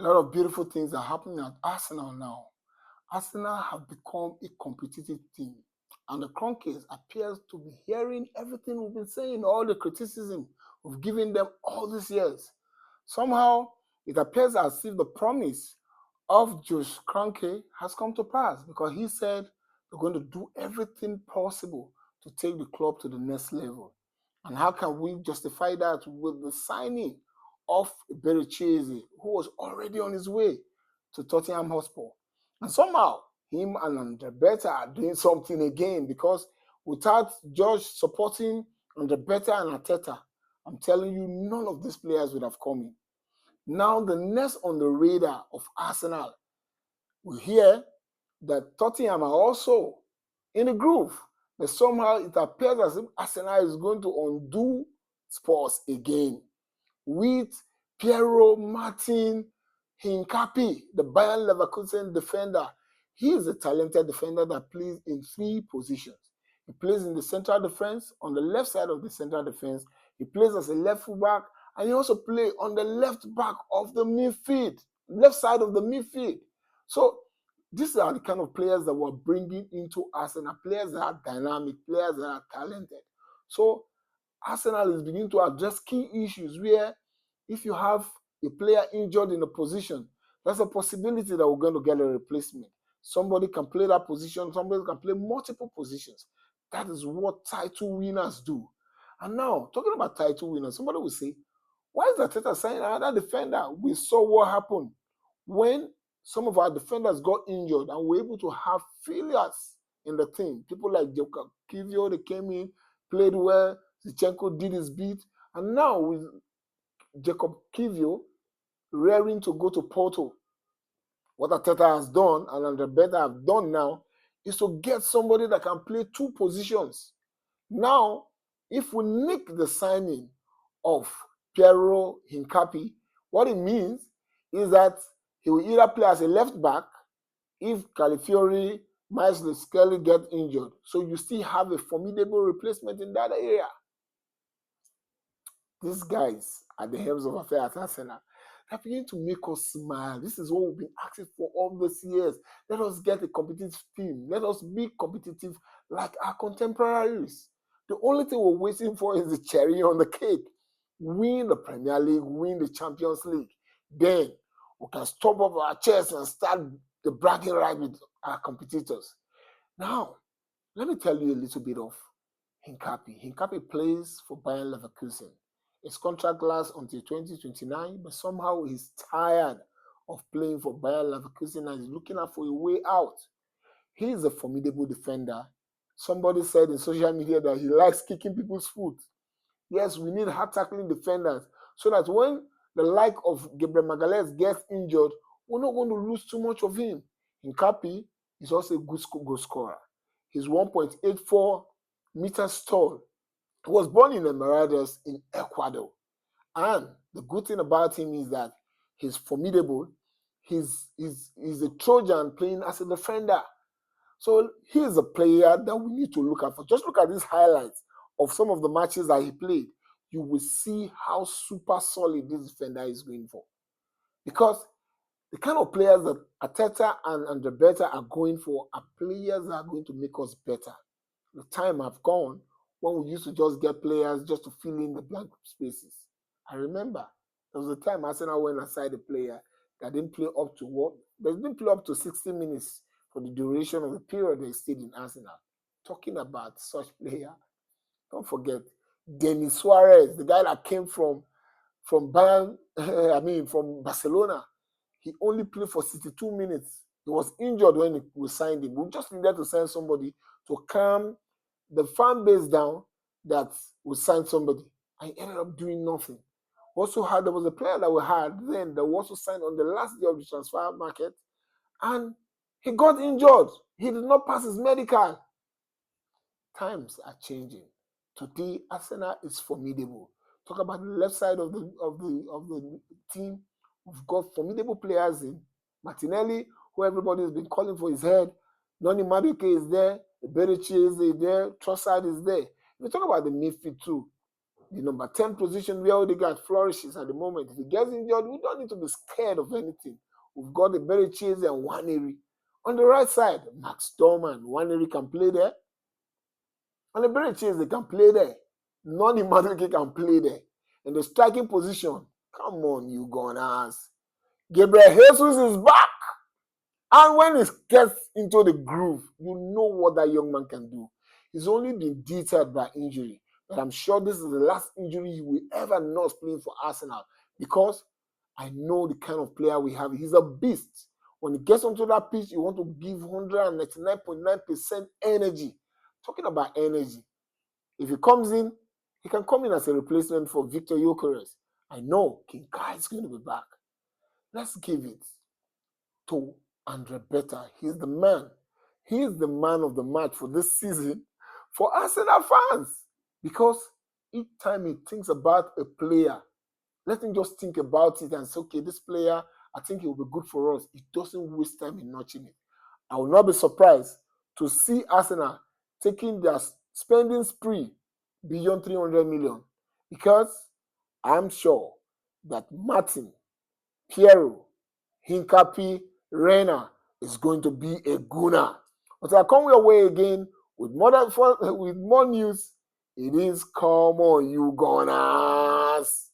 A lot of beautiful things are happening at Arsenal now. Arsenal have become a competitive team. And the Kroenkes appears to be hearing everything we've been saying, all the criticism we've given them all these years. Somehow, it appears as if the promise of Josh Kroenke has come to pass because he said they're going to do everything possible to take the club to the next level. And how can we justify that with the signing of Bericese, who was already on his way to Tottenham Hotspur? And somehow, him and Arteta are doing something again because without George supporting Arteta and Arteta, I'm telling you, none of these players would have come in. Now, the next on the radar of Arsenal, we hear that Tottenham are also in the groove. But somehow it appears as if Arsenal is going to undo Spurs again with Piero Hincapié, the Bayern Leverkusen defender. He is a talented defender that plays in three positions. He plays in the central defense, on the left side of the central defense. He plays as a left fullback, and he also plays on the left back of the midfield, left side of the midfield. So these are the kind of players that we're bringing into Arsenal, players that are dynamic, players that are talented. So Arsenal is beginning to address key issues where if you have a player injured in a position, there's a possibility that we're going to get a replacement. Somebody can play that position, somebody can play multiple positions. That is what title winners do. And now, talking about title winners, somebody will say, why is Arteta signing another defender? We saw what happened when some of our defenders got injured and were able to have failures in the team. People like Jacob Kivio, they came in, played well, Zinchenko did his bit, and now with Jacob Kivio raring to go to Porto, what Arteta has done and Arteta have done now is to get somebody that can play two positions. Now, if we nick the signing of Piero Hincapié, what it means is that he will either play as a left back if Calafiori, Miles Skelly get injured. So you still have a formidable replacement in that area. These guys at the helms of affairs at Arsenal, they're beginning to make us smile. This is what we've been asking for all these years. Let us get a competitive team. Let us be competitive like our contemporaries. The only thing we're waiting for is the cherry on the cake. Win the Premier League, win the Champions League. Then we can stop up our chests and start the bragging right with our competitors. Now, let me tell you a little bit of Hincapié. Hincapié plays for Bayern Leverkusen. His contract lasts until 2029, but somehow he's tired of playing for Bayern Leverkusen and he's looking out for a way out. He is a formidable defender. Somebody said in social media that he likes kicking people's foot. Yes, we need hard tackling defenders so that when the like of Gabriel Magalhaes gets injured, we're not going to lose too much of him. Hincapié is also a good goal scorer. He's 1.84 meters tall. He was born in the Maradas in Ecuador. And the good thing about him is that he's formidable. He's a Trojan playing as a defender. So he's a player that we need to look at. For just look at these highlights of some of the matches that he played. You will see how super solid this defender is going for. Because the kind of players that Arteta and Arteta are going for are players that are going to make us better. The time have gone when we used to just get players just to fill in the blank spaces. I remember there was a time Arsenal went aside a player that didn't play up to what? They didn't play up to 60 minutes for the duration of the period they stayed in Arsenal. Talking about such player, don't forget Denis Suarez, the guy that came from Bayern, from Barcelona. He only played for 62 minutes. He was injured when we signed him. We just needed to sign somebody to calm the fan base down that we signed somebody. And he ended up doing nothing. Also there was a player that we had then that was also signed on the last day of the transfer market, and he got injured. He did not pass his medical. Times are changing. Today, Arsenal is formidable. Talk about the left side of the team. We've got formidable players in Martinelli, who everybody has been calling for his head. Noni Madueke is there. Bericese is there. Trossard is there. If you talk about the midfield too, the number 10 position where Odegaard flourishes at the moment. If he gets injured, we don't need to be scared of anything. We've got the Berechese and Nwaneri. On the right side, Max Dorman, Nwaneri can play there. On the Berechese, they can play there. Noni Madueke can play there. In the striking position, come on, you Gunners. Gabriel Jesus is back. And when he gets into the groove, you know what that young man can do. He's only been deterred by injury. But I'm sure this is the last injury he will ever nurse playing for Arsenal. Because I know the kind of player we have. He's a beast. When he gets onto that pitch, you want to give 199.9% energy. Talking about energy. If he comes in, he can come in as a replacement for Victor Gyökeres. I know King Kai is going to be back. Let's give it to Andre Beta. He's the man. He is the man of the match for this season for Arsenal fans. Because each time he thinks about a player, let him just think about it and say, okay, this player, I think he will be good for us. He doesn't waste time in notching it. I will not be surprised to see Arsenal taking their spending spree beyond 300 million. Because I'm sure that Martin, Piero, Hincapié, Reina is going to be a gooner. Until I come your way again with more news, it is come on, you Gunners.